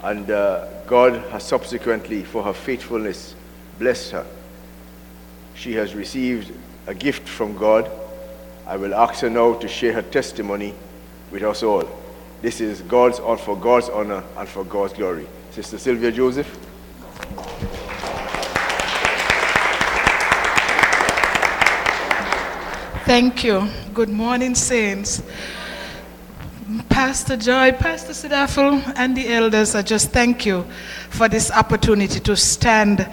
And God has subsequently, for her faithfulness, blessed her. She has received a gift from God. I will ask her now to share her testimony with us all. This is for God's honor and for God's glory. Sister Sylvia Joseph. Thank you. Good morning, saints. Pastor Joy, Pastor Sidafel, and the elders, I just thank you for this opportunity to stand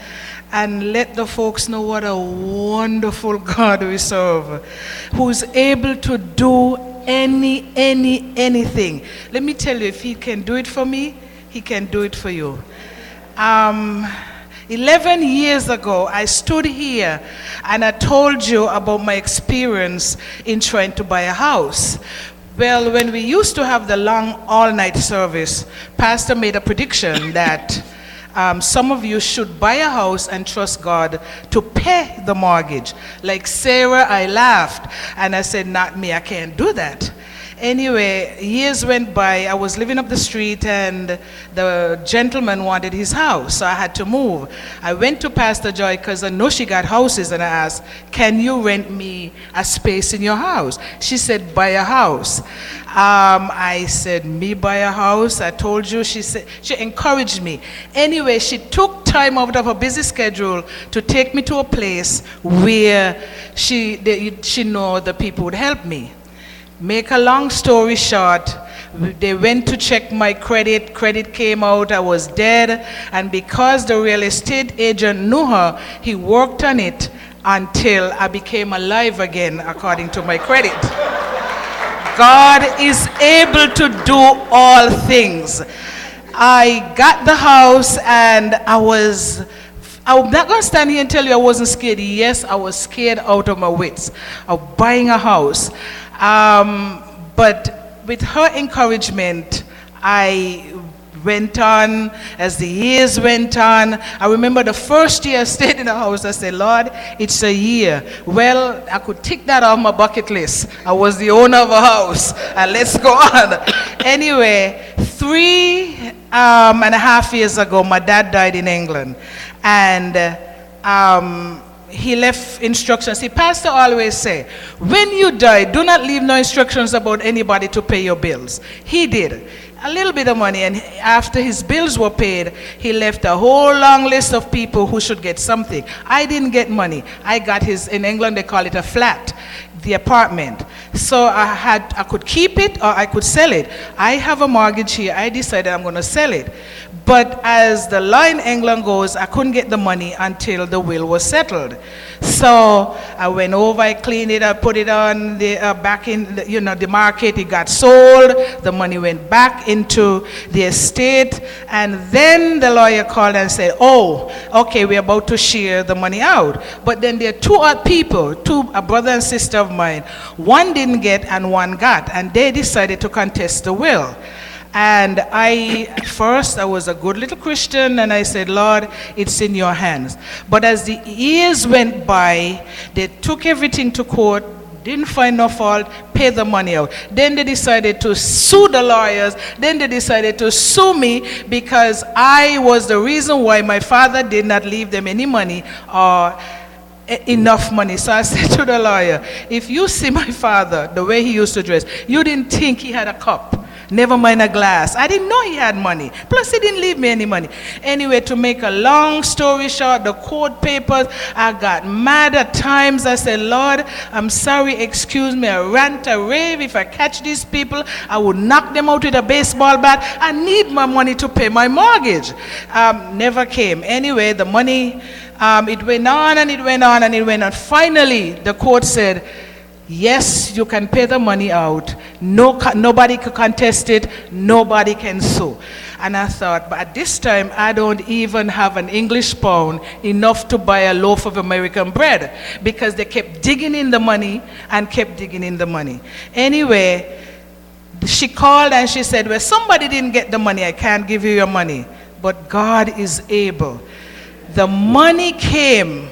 and let the folks know what a wonderful God we serve, who's able to do anything. Let me tell you, if he can do it for me, he can do it for you. 11 years ago, I stood here and I told you about my experience in trying to buy a house. Well, when we used to have the long all-night service, Pastor made a prediction that some of you should buy a house and trust God to pay the mortgage. Like Sarah, I laughed and I said, not me, I can't do that. Anyway, years went by. I was living up the street and the gentleman wanted his house, so I had to move. I went to Pastor Joy because I know she got houses, and I asked, can you rent me a space in your house? She said, buy a house. I said, me buy a house? I told you. She encouraged me. Anyway, she took time out of her busy schedule to take me to a place where she know the people would help me. Make a long story short, they went to check my credit. Credit came out, I was dead. And because the real estate agent knew her, he worked on it until I became alive again, according to my credit. God is able to do all things. I got the house and I'm not going to stand here and tell you I wasn't scared. Yes, I was scared out of my wits of buying a house. But with her encouragement, I went on. As the years went on, I remember the first year I stayed in the house, I said, Lord, it's a year. Well, I could tick that off my bucket list. I was the owner of a house, and let's go on. Anyway, 3.5 years ago, my dad died in England, and he left instructions. See, Pastor always say, when you die, do not leave no instructions about anybody to pay your bills. He did. A little bit of money, and after his bills were paid, he left a whole long list of people who should get something. I didn't get money. I got in England they call it a flat, the apartment. So I could keep it or I could sell it. I have a mortgage here. I decided I'm going to sell it. But as the law in England goes, I couldn't get the money until the will was settled. So I went over, I cleaned it up, put it on back in the market. It got sold. The money went back into the estate. And then the lawyer called and said, oh, okay, we're about to share the money out. But then there are two people, a brother and sister of mine. One didn't get and one got. And they decided to contest the will. And at first I was a good little Christian, and I said, Lord, it's in your hands. But as the years went by, they took everything to court, didn't find no fault, paid the money out. Then they decided to sue the lawyers. Then they decided to sue me because I was the reason why my father did not leave them any money or enough money. So I said to the lawyer, if you see my father, the way he used to dress, you didn't think he had a cup. Never mind a glass. I didn't know he had money. Plus, he didn't leave me any money. Anyway, to make a long story short, the court papers, I got mad at times. I said, Lord, I'm sorry, excuse me, I rant, I rave. If I catch these people, I would knock them out with a baseball bat. I need my money to pay my mortgage. Never came. Anyway, the money, it went on and it went on and it went on. Finally, the court said, yes, you can pay the money out. Nobody can contest it. Nobody can sue. And I thought, but at this time, I don't even have an English pound enough to buy a loaf of American bread because they kept digging in the money and kept digging in the money. Anyway, she called and she said, well, somebody didn't get the money. I can't give you your money. But God is able. The money came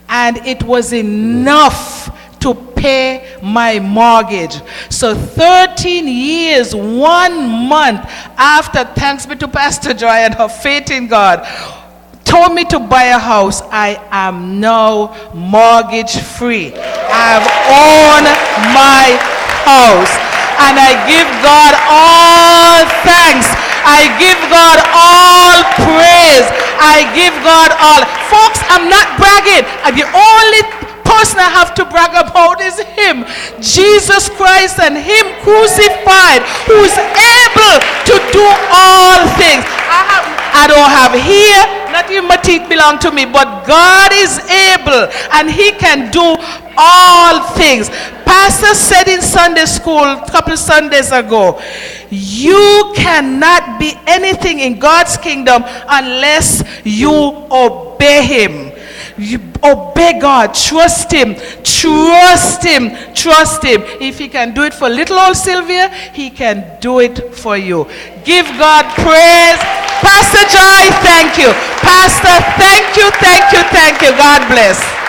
and it was enough to pay pay my mortgage. So 13 years, 1 month after, thanks be to Pastor Joy and her faith in God, told me to buy a house, I am now mortgage free. I've owned my house. And I give God all thanks. I give God all praise. I give God all. Folks, I'm not bragging. The only person I have to brag about is Him. Jesus Christ and Him crucified, who is able to do all things. I don't have here, not even my teeth belong to me, but God is able and He can do all things. Pastor said in Sunday school a couple of Sundays ago, you cannot be anything in God's kingdom unless you obey Him. You obey God, trust Him, trust Him, trust Him. If He can do it for little old Sylvia, He can do it for you. Give God praise. Pastor Joy, thank you. Pastor, thank you, thank you, thank you. God bless.